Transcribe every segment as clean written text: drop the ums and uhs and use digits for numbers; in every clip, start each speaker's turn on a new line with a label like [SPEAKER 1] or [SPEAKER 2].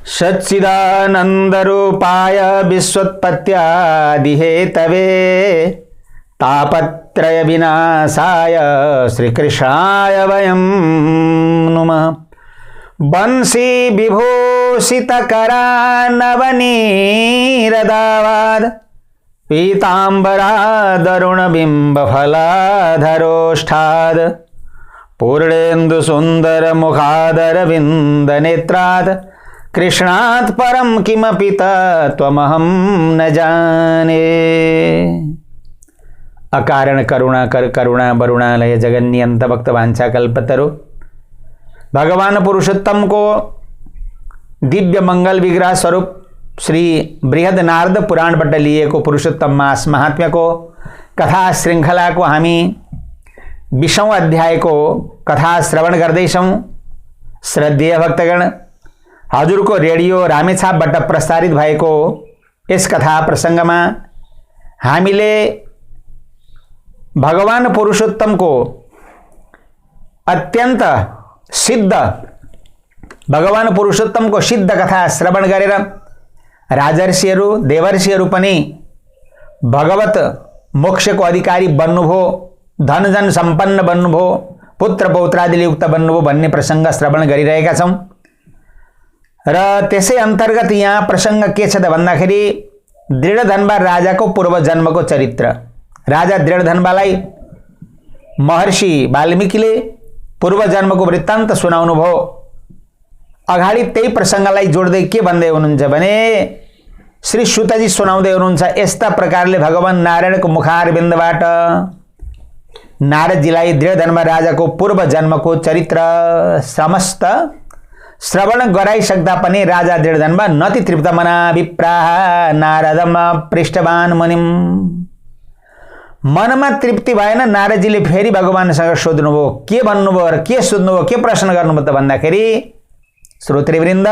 [SPEAKER 1] सच्चिदानन्दरूपाय विश्वोत्पत्त्यादिहेतवे तापत्रय विनाशाय श्रीकृष्णाय वयं नुमः। बंसी विभूषितकरानवनीरदावाद पीताम्बरादरुणबिम्बफलाधरोष्ठाद पूर्णेन्दुसुन्दरमुखादरविन्दनेत्रात् कृष्णात् परं किमपि तत्त्वमहं न जाने। अकारण करुणा कर करुणा वरुणालय जगन्नियंत भक्त वांछा कल्पतरु। भगवान पुरुषोत्तम को दिव्य मंगल विग्रह स्वरूप श्री बृहद नारद पुराण बट लिए को पुरुषोत्तम मास महात्म्य को कथा श्रृंखला को हामी 20औं अध्याय को कथा श्रवण गर्दैछौं। श्रद्धेय भक्तगण, हजुर को रेडियो रामेछापबाट प्रसारित भएको यस कथा प्रसंगमा हामीले भगवान पुरुषोत्तम को अत्यंत सिद्ध भगवान पुरुषोत्तम को सिद्ध कथा श्रवण गरेर राजर्षिहरू देवर्षिहरू पनि भगवत मोक्ष को अधिकारी बन्नुभयो, धन जन सम्पन्न बन्नुभयो, पुत्र पौत्रादिले युक्त बन्नुभयो भन्ने प्रसंग श्रवण गरिरहेका छौं। र त्यसै अन्तर्गत यहाँ प्रसंग के छ त भन्दाखेरि दृढधनबा राजाको पूर्व जन्मको चरित्र। राजा दृढधनबालाई महर्षि वाल्मीकिले पूर्व जन्मको वृत्तान्त सुनाउनु भयो। अगाडि त्यही प्रसंगलाई जोड्दै के भन्दै हुनुहुन्छ भने श्री सुतजी सुनाउँदै हुनुहुन्छ, यस्ता प्रकारले भगवान नारायणको मुखारविन्दबाट नारदजीलाई दृढधनबा राजाको पूर्व जन्मको चरित्र समस्त श्रवण गराइसक्दा पनि राजा दृढधनबा नति तृप्त मना विप्राह नारदम पृष्ठवान मुनिम। मनमा तृप्ति भएन। नारदजीले फेरि भगवानसँग सोध्नुभयो, के भन्नुभयो र के सोध्नुभयो, के प्रश्न गर्नुभयो त भन्दाखेरि, श्रोतृवृन्द,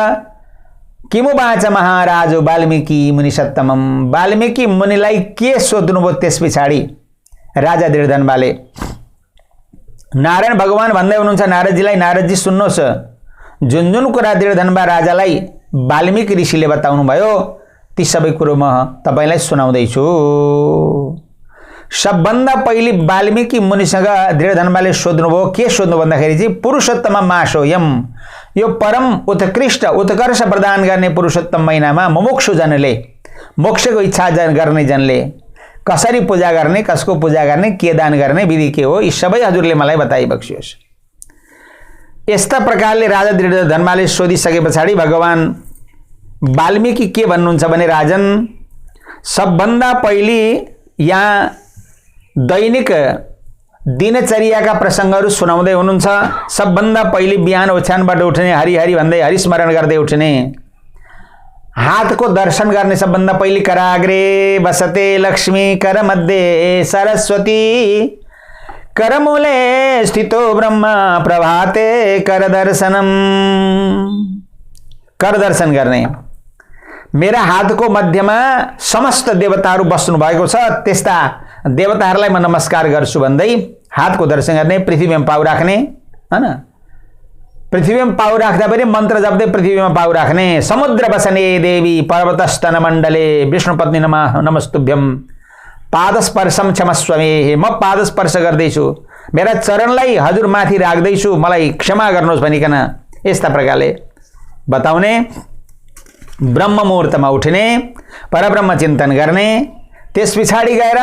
[SPEAKER 1] किमुवाच महाराज वाल्मीकि मुनि सत्तमम। वाल्मीकि मुनिलाई के सोध्नुभयो त्यस पछाडि राजा दृढधनबाले नारायण भगवान भन्दै हुनुहुन्छ नारदजीलाई, नारदजी सुन्नुहोस्, जुन जुन कुरा दृढधनबा राजालाई वाल्मीकि ऋषिले बताउनु भयो ती सबै कुरो म तपाईलाई सुनाउँदैछु। सबभन्दा पहिले वाल्मीकि मुनिसँग दृढधनबाले सोध्नुभयो, के सोध्नु भन्दाखेरि चाहिँ पुरुषोत्तम मासोयम, यो परम उत्कृष्ट उत्कर्ष प्रदान गर्ने पुरुषोत्तम महिनामा मुमुक्षु जनले, मोक्षको इच्छा गर्ने जनले कसरी पूजा गर्ने, कसको पूजा गर्ने, के दान गर्ने, विधि के हो, यी सबै हजुरले मलाई बताइ बक्सियोस्। यस्ता प्रकारले राजा दृढधनबाले सोधिसके पछाडि भगवान वाल्मीकि के भन्नुहुन्छ भने, राजन, सबभन्दा पहिले यहाँ दैनिक दिनचर्याका प्रसंगहरू सुनाउँदै हुनुहुन्छ। सबभन्दा पहिले बिहान ओछ्यानबाट उठ्ने, हरि हरि भन्दै हरिस्मरण गर्दै उठ्ने, हातको दर्शन गर्ने, सबभन्दा पहिले कराग्रे बसते लक्ष्मी कर मध्ये सरस्वती करमूले स्थितो ब्रह्म प्रभाते कर दर्शनम। कर दर्शन गर्ने, मेरा हातको मध्यमा समस्त देवताहरू बस्नु भएको छ, त्यस्ता देवताहरूलाई म नमस्कार गर्छु भन्दै हातको दर्शन गर्ने, पृथ्वीमा पाउ राख्ने, हैन, पृथ्वीमा पाउ राख्दा पनि मन्त्र जप्दै पृथ्वीमा पाउ राख्ने, समुद्र बसने देवी पर्वतस्तन मण्डले विष्णुपत्नी नमस्तुभ्यम पादस्पर्शम क्षमस्व मे। म पादस्पर्श गर्दैछु, मेरा चरणलाई हजुर माथि राख्दैछु, मलाई क्षमा गर्नुहोस् भनिकन यस्ता प्रकारले बताउने। ब्रह्म मुहूर्तमा उठ्ने, परब्रह्म चिन्तन गर्ने, त्यस पछाडि गएर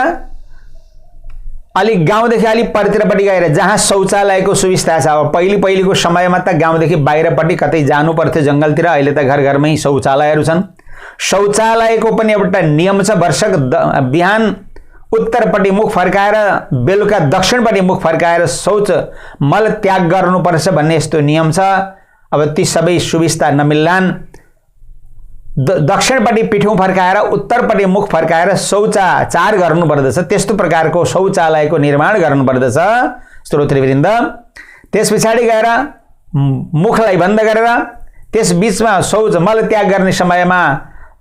[SPEAKER 1] अलिक गाउँदेखि अलिक परतिरपट्टि गएर जहाँ शौचालयको सुविस्ता छ। अब पहिलेको समयमा त गाउँदेखि बाहिरपट्टि कतै जानु पर्थ्यो जङ्गलतिर, अहिले त घर घरमै शौचालयहरू छन्। शौचालयको पनि एउटा नियम छ, वर्षक बिहान उत्तरपट्टि मुख फर्काएर बेलुका दक्षिणपट्टि मुख फर्काएर शौच मल त्याग गर्नुपर्छ भन्ने यस्तो नियम छ। अब ती सबै सुविस्ता नमिल्लान्, दक्षिणपट्टि पिठौँ फर्काएर उत्तरपट्टि मुख फर्काएर शौचाचार गर्नुपर्दछ। त्यस्तो प्रकारको शौचालयको निर्माण गर्नुपर्दछ श्रोतृवृन्द। त्यस पछाडि गएर मुखलाई बन्द गरेर त्यस बीचमा शौच मल त्याग गर्ने समयमा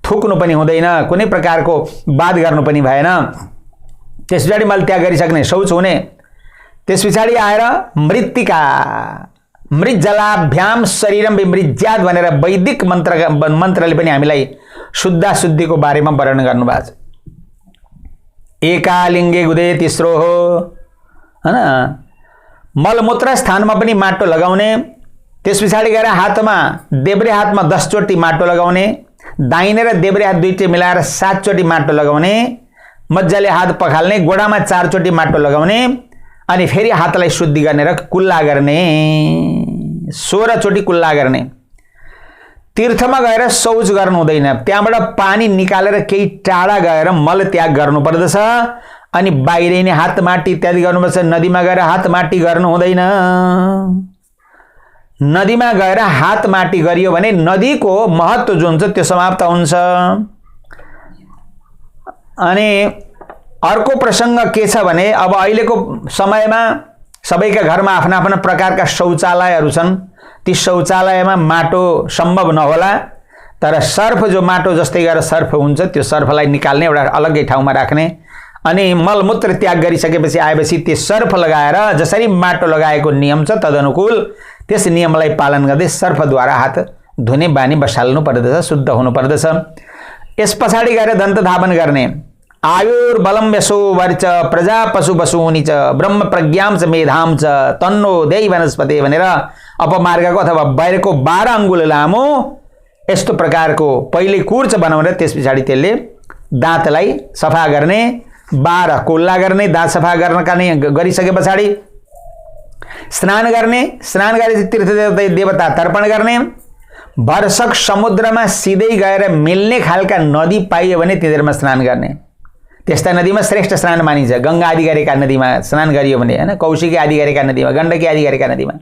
[SPEAKER 1] थुक्नु पनि हुँदैन, कुनै प्रकारको बात गर्नु पनि भएन। त्यस पछाडि मल त्याग गरिसक्ने, शौच हुने। त्यस पछाडि आएर मृत्तिका मृज्जलाभ्याम शरीरम विमृज्यात् भनेर वैदिक मन्त्रले पनि हामीलाई शुद्धाशुद्धिको बारेमा वर्णन गर्नुभएको छ। एकालिङ्गे गुदे तेस्रो हो हैन, मलमूत्र स्थानमा पनि माटो लगाउने, त्यस पछाडि गएर हातमा देब्रे हातमा 10 चोटि माटो लगाउने, दाहिने र देब्रे हात दुईटै मिलाएर 7 चोटि माटो लगाउने, मजाले हात पखाल्ने, गोडामा 4 चोटि माटो लगाउने, अनि फेरि हातलाई शुद्धि गर्ने र कुल्ला गर्ने, 16 चोटि कुल्ला गर्ने। तीर्थमा गएर शौच गर्नु हुँदैन, त्यहाँबाट पानी निकालेर केही टाढा गएर मल त्याग गर्नु पर्दछ, अनि बाहिरै नै हात माटी इत्यादि गर्नुपर्छ। नदीमा गएर हात माटी गर्नु हुँदैन। नदीमा गएर हात माटी गरियो भने नदीको महत्त्व जुन छ त्यो समाप्त हुन्छ। अनि अर्को प्रसङ्ग के छ भने अब अहिलेको समयमा सबैका घरमा आफ्ना आफ्ना प्रकारका शौचालयहरू छन्। ती शौचालयमा माटो सम्भव नहोला, तर सर्फ जो माटो जस्तै गरेर सर्फ हुन्छ त्यो सर्फलाई निकाल्ने एउटा अलग्गै ठाउँमा राख्ने, अनि मलमूत्र त्याग गरिसकेपछि आएपछि त्यो सर्फ लगाएर जसरी माटो लगाएको नियम छ तदनुकूल त्यस नियमलाई पालन गर्दै सर्फद्वारा हात धुने बानी बसाल्नु पर्दछ, शुद्ध हुनु पर्दछ। यस पछाडि गएर दन्त धावन गर्ने। आयुर्बलम यशो वर्च प्रजा पशु बसूनि च ब्रह्म प्रज्ञाम च मेधाम च तन्नो देहि वनस्पति भनेर अपमार्गको अथवा बाहिरको 12 अङ्गुल लामो यस्तो प्रकारको पहिले कुर्च बनाउन, त्यस पछाडि त्यसले दाँतलाई सफा गर्ने, 12 कुल्ला गर्ने, दाँत सफा गर्न गरिसके पछाडि स्नान गर्ने, स्नान गरेपछि तीर्थ देवता तर्पण गर्ने, वर्षक समुद्रमा सिधै गएर मिल्ने खालका नदी पाइयो भने तिनीहरूमा स्नान गर्ने। त्यस्ता नदीमा श्रेष्ठ स्नान मानिन्छ। गङ्गा आदि गरेका नदीमा स्नान गरियो भने हैन, कौशिकी आदि गरेका नदीमा, गण्डकी आदि गरेका नदीमा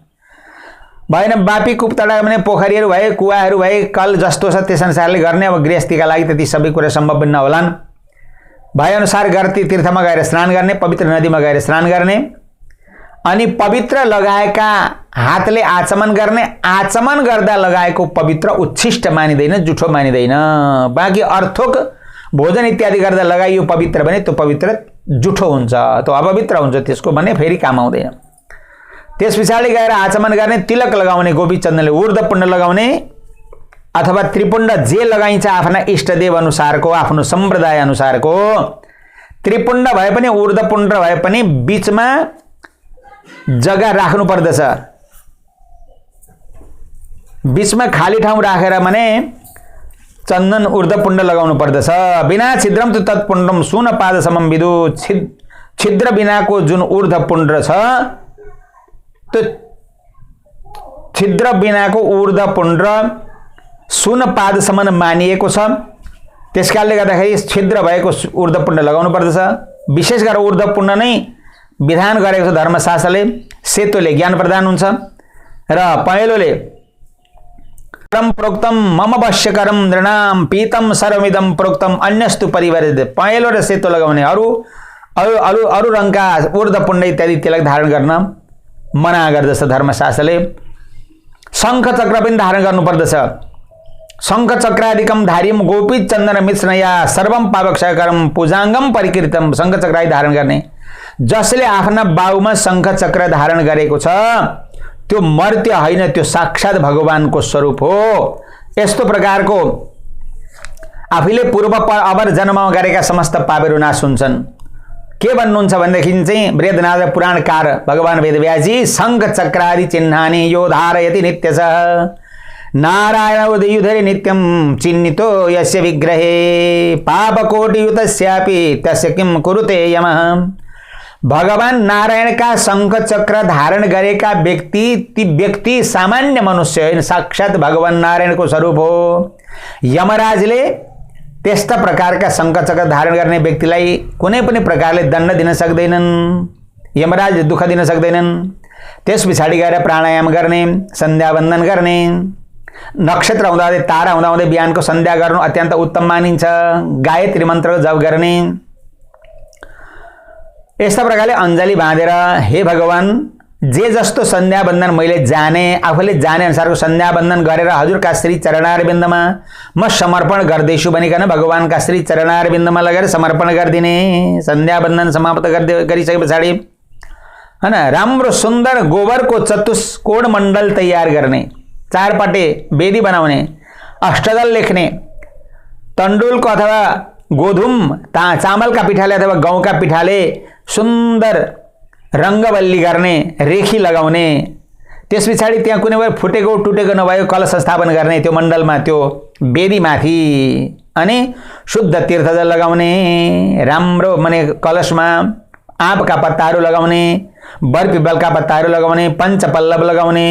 [SPEAKER 1] भएन, बापी कुपतडा भने पोखरीहरू भए, कुवाहरू भए, कल जस्तो छ त्यस अनुसारले गर्ने। अब गृहस्थीका लागि त्यति सबै कुरा सम्भव पनि नहोलान्। भएअनुसार गर्ती तीर्थमा गएर स्नान गर्ने, पवित्र नदीमा गएर स्नान गर्ने, अनि पवित्र लगाएका हातले आचमन गर्ने। आचमन गर्दा लगाएको पवित्र उच्छिष्ट मानिँदैन, जुठो मानिँदैन। बाँकी अर्थोक भोजन इत्यादि गर्दा लगाइयो पवित्र भने त्यो पवित्र जुठो हुन्छ, त्यो अपवित्र हुन्छ, त्यसको भने फेरि काम आउँदैन। त्यस पछाडि गएर आचमन गर्ने, तिलक लगाउने, गोपी चन्दनले ऊर्ध्वपुण्ड लगाउने अथवा त्रिपुण्ड जे लगाइन्छ आफ्ना इष्टदेव अनुसारको, आफ्नो सम्प्रदाय अनुसारको। त्रिपुण्ड भए पनि ऊर्ध्वपुण्ड भए पनि बीचमा जग्गा राख्नु पर्दछ। बीचमा खाली ठाउँ राखेर भने चन्दन ऊर्ध्वपुण्ड लगाउनु पर्दछ। बिना छिद्रम त तत्पुण्डम सुन पाद समम विदु। छिद्र बिनाको जुन ऊर्ध्वपुण्ड छ त्यो छिद्र बिनाको ऊर्ध्वपुण्ड सुन पाद समान मानिएको छ। त्यसकारणले गर्दाखेरि छिद्र भएको ऊर्ध्वपुण्ड लगाउनु पर्दछ। विशेष गरेर ऊर्ध्वपुण्ड नै विधान गरेको छ धर्मशास्त्रले। सेतोले ज्ञान प्रदान हुन्छ र पहेँलोले परम प्रोक्तम मम वश्यकरम नृणाम पीतम सर्वमिदम प्रोक्तम अन्यस्तु परिवर्तित। पहेँलो र सेतो लगाउने, अरू रङका ऊर्ध्वपुण्ड इत्यादि तिलक धारण गर्न मना गर्दछ धर्मशास्त्रले। शङ्ख चक्र पनि धारण गर्नुपर्दछ। शङ्ख चक्रादिकम धार्यम गोपी चन्दन मिश्रया सर्वम पावक्षयकरम पूजाङ्गम परिकृतम। शङ्ख चक्र धारण गर्ने, जसले आफ्ना बाहुमा शङ्ख चक्र धारण गरेको छ त्यो मर्त्य होइन, त्यो साक्षात भगवानको स्वरूप हो। यस्तो प्रकारको आफूले पूर्व अवर जन्ममा गरेका समस्त पापहरू नाश हुन्छन्। के भन्नुहुन्छ भनेदेखि चाहिँ वेदनाथ पुराणकार भगवान वेदव्यासजी शङ्ख चक्रादि चिह्नानि यो धारयति नित्यशः नारायण उदयुधरे नित्यं चिन्नितो यस्य विग्रहे पापकोटियुतस्यापि तस्य किं कुरुते यमः। भगवान नारायणका शङ्ख चक्र धारण गरेका व्यक्ति ती व्यक्ति सामान्य मनुष्य होइन, साक्षात भगवान नारायणको स्वरूप हो। यमराजले त्यस्ता प्रकारका शङ्ख चक्र धारण गर्ने व्यक्तिलाई कुनै पनि प्रकारले दण्ड दिन सक्दैनन्, यमराजले दुःख दिन सक्दैनन्। त्यस पछाडि गएर प्राणायाम गर्ने, सन्ध्यावन्दन गर्ने, नक्षत्र हुँदाहुँदै तारा हुँदाहुँदै बिहानको सन्ध्या गर्नु अत्यन्त उत्तम मानिन्छ। गायत्री मन्त्रको जप गर्ने। यस्ता प्रकारले अञ्जली बाँधेर हे भगवान जे जस्तो सन्ध्यावन्दन मैले जाने, आफूले जाने अनुसारको सन्ध्यावन्दन गरेर हजुरका श्री चरणारविन्दमा म समर्पण गर्दैछु भनिकन भगवानका श्री चरणारविन्दमा लगेर समर्पण गरिदिने। सन्ध्यावन्दन समाप्त गरिसके पछाडि है ना, राम्रो सुन्दर गोबरको चतुष्कोण मण्डल तयार गर्ने, चारपटे वेदी बनाउने, अष्टदल लेख्ने, तण्डुलको अथवा गोधुम चामलका पिठाले अथवा गहुँका पिठाले सुन्दर रङ्गवल्ली गर्ने, रेखी लगाउने, त्यस पछाडि त्यहाँ कुनै भए फुटेको टुटेको नभएको कलश स्थापन गर्ने त्यो मण्डलमा त्यो वेदीमाथि, अनि शुद्ध तीर्थजल लगाउने, राम्रो माने कलशमा आँपका पत्ताहरू लगाउने, बरपिपलका पत्ताहरू लगाउने, पञ्चपल्लव लगाउने,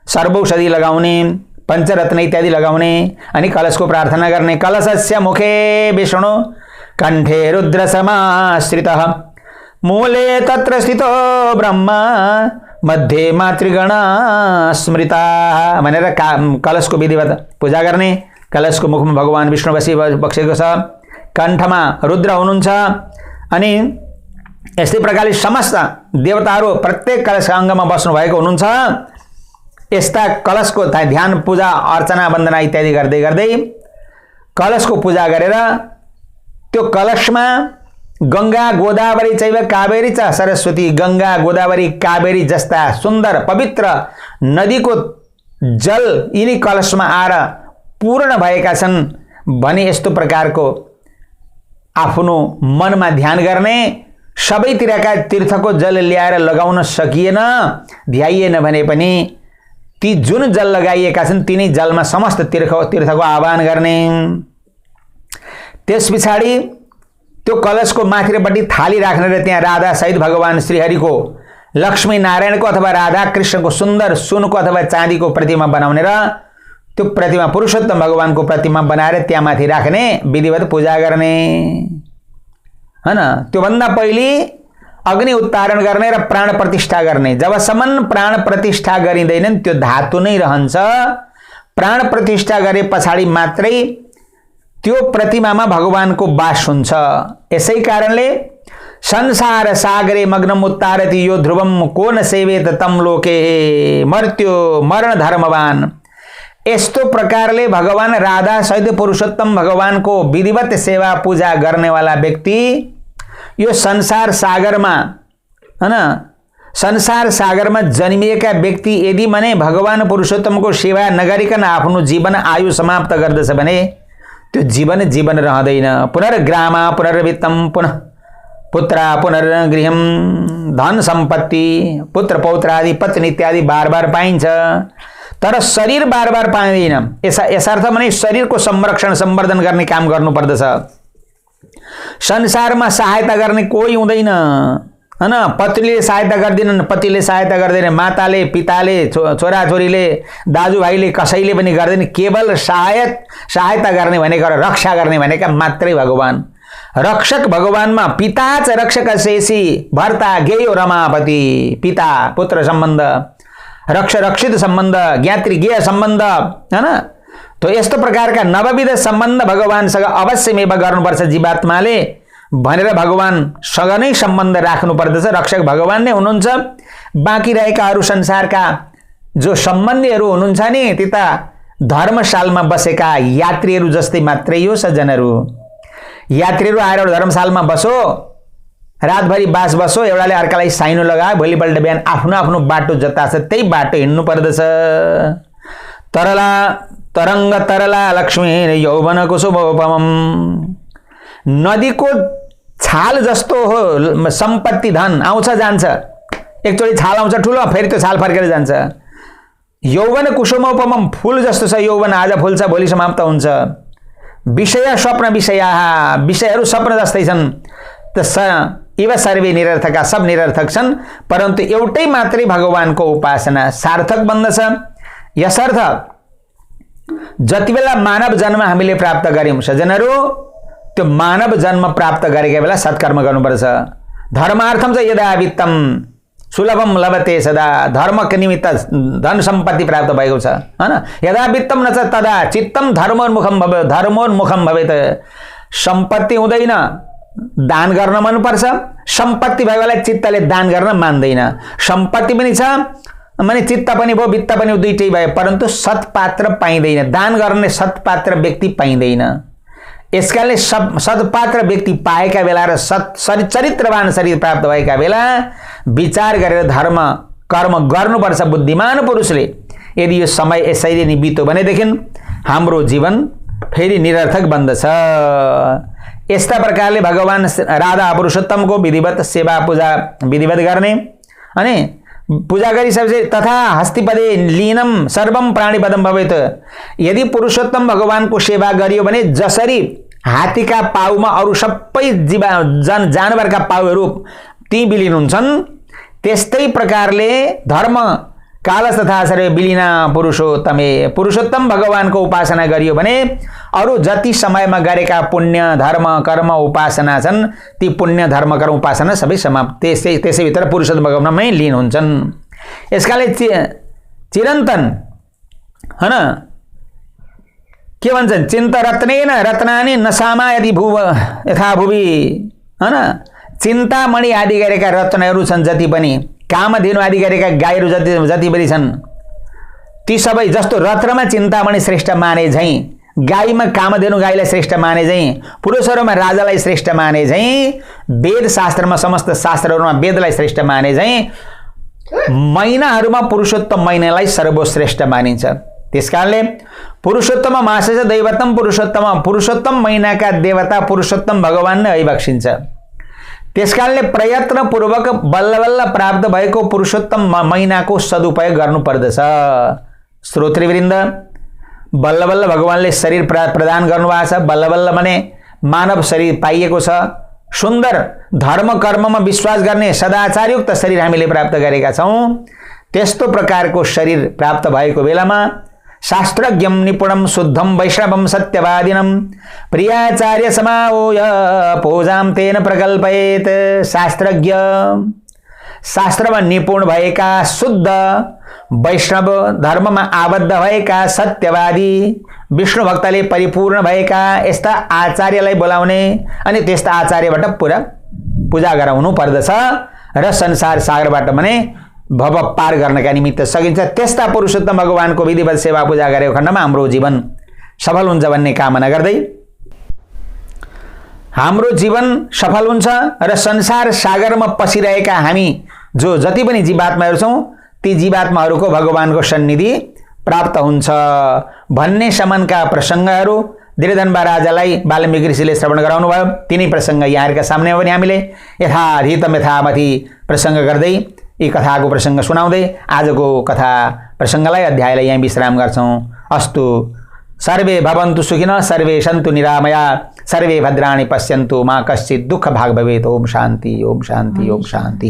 [SPEAKER 1] सर्वौषधि लगाउने, पञ्चरत्न इत्यादि लगाउने, अनि कलशको प्रार्थना गर्ने। कलशस्य मुखे विष्णु कण्ठे रुद्रसमाश्रितः मूले तत्र स्थितो ब्रह्मा मध्ये मातृगणा स्मृता भनेर कलशको विधिवत पूजा गर्ने। कलशको मुखमा भगवान विष्णु बसेको छ, कण्ठमा रुद्र हुनुहुन्छ, अनि यस्तै प्रकारले समस्त देवताहरू प्रत्येक कलशका अङ्गमा बस्नु भएको हुनुहुन्छ। यस्ता कलशको ध्यान पूजा अर्चना वन्दना इत्यादि गर्दै गर्दै कलशको पूजा गरेर त्यो कलशमा गंगा गोदावरी चैव कावेरी च सरस्वती, गंगा गोदावरी कावेरी जस्ता सुन्दर पवित्र नदीको जल यिनी कलशमा आएर पूर्ण भएका छन् भने यस्तो प्रकारको आफ्नो मनमा ध्यान गर्ने। सबैतिरका तीर्थको जल ल्याएर लगाउन सकिएन, भ्याइएन भने पनि ती जुन जल लगाइएका छन् तिनी जलमा समस्त तीर्थको आह्वान गर्ने। त्यस पछाडि त्यो कलशको माथिपट्टि थाली राख्ने र त्यहाँ राधा सहित भगवान श्रीहरिको, लक्ष्मी नारायणको अथवा राधा कृष्णको सुन्दर सुनको अथवा चाँदीको प्रतिमा बनाउने र त्यो प्रतिमा पुरुषोत्तम भगवानको प्रतिमा बनाएर त्यहाँ माथि राख्ने, विधिवत पूजा गर्ने, हैन। त्योभन्दा पहिले अग्नि उत्तारण गर्ने र प्राण प्रतिष्ठा गर्ने। जबसम्म प्राण प्रतिष्ठा गरिँदैनन् त्यो धातु नै रहन्छ। प्राण प्रतिष्ठा गरे पछाडि मात्रै त्यो प्रतिमामा भगवानको वास हुन्छ। यसै कारणले संसार सागरे मग्नम उत्तारति यो ध्रुवम को न सेवेत तम लोके मर्त्यो मरण धर्मवान। यस्तो प्रकारले भगवान राधा सहित पुरुषोत्तम भगवानको विधिवत सेवा पूजा गर्नेवाला व्यक्ति यो संसार सागरमा, हैन, संसार सागरमा जन्मिएका व्यक्ति यदि मने भगवान पुरुषोत्तमको सेवा नगरिकन आफ्नो जीवन आयु समाप्त गर्दछ भने त्यो जीवन रहँदैन। पुनर्ग्रामा पुनर्वित्तम पुनः पुत्रा पुनर्गृहम, धन सम्पत्ति पुत्र पौत्र आदि पत्नी इत्यादि बार बार पाइन्छ, तर शरीर बार बार पाइँदैन। यसर्थ भने शरीरको संरक्षण सम्वर्धन गर्ने काम गर्नुपर्दछ। संसारमा सहायता गर्ने कोही हुँदैन, हैन। पत्नीले सहायता गर्दिनन्, पतिले सहायता गर्दैन, माताले पिताले छोराछोरीले दाजुभाइले कसैले पनि गर्दैन। केवल सहायता गर्ने भनेका र रक्षा गर्ने भनेका मात्रै भगवान। रक्षक भगवानमा पिता च रक्षक शेषी भर्ता गेयो रमापति। पिता पुत्र सम्बन्ध, रक्षित सम्बन्ध, ज्ञात्री ज्ञेय सम्बन्ध, हैन। तो यस्तो प्रकारका नवविध सम्बन्ध भगवानसँग अवश्यमेव गर्नुपर्छ जीवात्माले भनेर भगवानसँग नै सम्बन्ध राख्नु पर्दछ। रक्षक भगवान नै हुनुहुन्छ। बाँकी रहेका अरू संसारका जो सम्बन्धीहरू हुनुहुन्छ नि ती त धर्मशालमा बसेका यात्रीहरू जस्तै मात्रै हो सज्जनहरू। यात्रीहरू आएर धर्मशालमा बसो, रातभरि बास बसो, एउटाले अर्कालाई साइनो लगायो, भोलिपल्ट बिहान आफ्नो आफ्नो बाटो जता छ त्यही बाटो हिँड्नु पर्दछ। तरंग तरला लक्ष्मी यौवन कुसुमोपमम। नदीको छाल जस्तो हो सम्पत्ति, धन आउँछ जान्छ, एकचोटि छाल आउँछ ठुलो, फेरि त्यो छाल फर्केर जान्छ। यौवन कुसुमोपमम, फूल जस्तो छ यौवन, आज फुल्छ भोलि समाप्त हुन्छ। विषय स्वप्न विषया, विषयहरू स्वप्न जस्तै छन्। त इव सर्वे निरर्थका, सब निरर्थक छन्, परन्तु एउटै मात्रै भगवानको उपासना सार्थक बन्दछ। यसर्थ जति बेला मानव जन्म हामीले प्राप्त गर्यौं सज्जनहरू, त्यो मानव जन्म प्राप्त गरेका बेला सत्कर्म गर्नुपर्छ। धर्मार्थम च यदा वित्तम सुलभम लभते सदा। धर्मको निमित्त धन सम्पत्ति प्राप्त भएको छ, हैन। यदा वित्तम न च तदा चित्तम धर्मोन्मुखम भवेत्। सम्पत्ति हुँदैन, दान गर्न मनपर्छ। सम्पत्ति भएकोलाई चित्तले दान गर्न मान्दैन। सम्पत्ति पनि छ माने चित्त पनि भयो, वित्त पनि दुईटै भयो, परन्तु सत्पात्र पाइँदैन। दान गर्ने सत्पात्र व्यक्ति पाइँदैन। यसकारणले सत्पात्र व्यक्ति पाएका बेला र चरित्रवान शरीर प्राप्त भएका बेला विचार गरेर धर्म कर्म गर्नुपर्छ। बुद्धिमान पुरुषले यदि यो समय यसैले नि बित्यो भनेदेखि हाम्रो जीवन फेरि निरर्थक बन्दछ। यस्ता प्रकारले भगवान राधा पुरुषोत्तमको विधिवत सेवा पूजा विधिवत गर्ने अनि पूजा गरिसकेपछि तथा हस्तिपदे लीनम सर्वम प्राणीपदम भवेत। यदि पुरुषोत्तम भगवानको सेवा गरियो भने जसरी हात्तीका पाउमा अरू सबै जानवरका पाउहरू ती विलीन हुन्छन्, त्यस्तै प्रकारले धर्म कालस तथा सर्वे विलीना पुरुषोत्तमे, पुरुषोत्तम भगवानको उपासना गरियो भने अरू जति समयमा गरेका पुण्य धर्म कर्म उपासना छन् ती पुण्य धर्म कर्म उपासना सबै समाप्त त्यसैभित्र पुरुषोत्तम भगवानमै लीन हुन्छन्। यसकाले चिरन्तन हैन के भन्छन्, चिन्त रत्नेन रत्नानि नसामा यदि भुव यथा भुवि हैन। चिन्तामणि आदि गरेका रत्नहरू छन् जति पनि, कामधेनु आदि गरेका गाईहरू जति पनि छन्, ती सबै जस्तो रत्नमा चिन्तामणि श्रेष्ठ माने झैं, गाईमा कामधेनु गाईलाई श्रेष्ठ माने झैं, पुरुषहरूमा राजालाई श्रेष्ठ माने झैं, वेद शास्त्रमा समस्त शास्त्रहरूमा वेदलाई श्रेष्ठ माने झैं, महिनाहरूमा पुरुषोत्तम महिनालाई सर्वश्रेष्ठ मानिन्छ। त्यसकारणले पुरुषोत्तम मासस्य दैवतम पुरुषोत्तम महिनाका देवता पुरुषोत्तम भगवान नै बक्सिन्छ। त्यसकारणले प्रयत्नपूर्वक बल्ल बल्ल प्राप्त भएको पुरुषोत्तम महिनाको सदुपयोग गर्नुपर्दछ। श्रोतृवृन्द, बल्ल बल्ल भगवानले शरीर प्रदान गर्नुभएको छ। बल्ल बल्ल माने मानव शरीर पाइएको छ। सुन्दर धर्म कर्ममा विश्वास गर्ने सदाचारयुक्त शरीर हामीले प्राप्त गरेका छौँ। त्यस्तो प्रकारको शरीर प्राप्त भएको बेलामा शास्त्रज्ञम निपुणम शुद्धम वैष्णवम सत्यवादिनम प्रियाचार्य समाओय पूजाम तेन प्रकल्पयेत। शास्त्रज्ञ, शास्त्रमा निपुण भएका, शुद्ध वैष्णव धर्ममा आबद्ध भएका, सत्यवादी विष्णु भक्तले परिपूर्ण भएका यस्ता आचार्यलाई बोलाउने अनि त्यस्ता आचार्यबाट पुरा पूजा गराउनु पर्दछ र संसार सागरबाट भने भव पार गर्नका निमित्त सकिन्छ। त्यस्ता पुरुषोत्तम भगवानको विधिवत सेवा पूजा गरेको खण्डमा हाम्रो जीवन सफल हुन्छ भन्ने कामना गर्दै हाम्रो जीवन सफल हुन्छ र संसार सागरमा पसिरहेका हामी जो जति पनि जीवात्माहरू छौँ ती जीवात्माहरूको भगवानको सन्निधि प्राप्त हुन्छ भन्ने समानका प्रसङ्गहरू धीरधनबा राजालाई वाल्मीकि ऋषिले श्रवण गराउनु भयो। तिनै प्रसङ्ग यहाँहरूका सामने पनि हामीले यथाधितम यथामथि प्रसङ्ग गर्दै यी कथाको प्रसङ्ग सुनाउँदै आजको कथा प्रसङ्गलाई अध्यायलाई यहाँ विश्राम गर्छौँ। अस्तु, सर्वे भवन्तु सुखिनः, सर्वे सन्तु निरामया, सर्वे भद्राणि पश्यन्तु मा कश्चित् दुःख भाग् भवेत्। ओम शान्ति, ओम शान्ति, ओम शान्ति।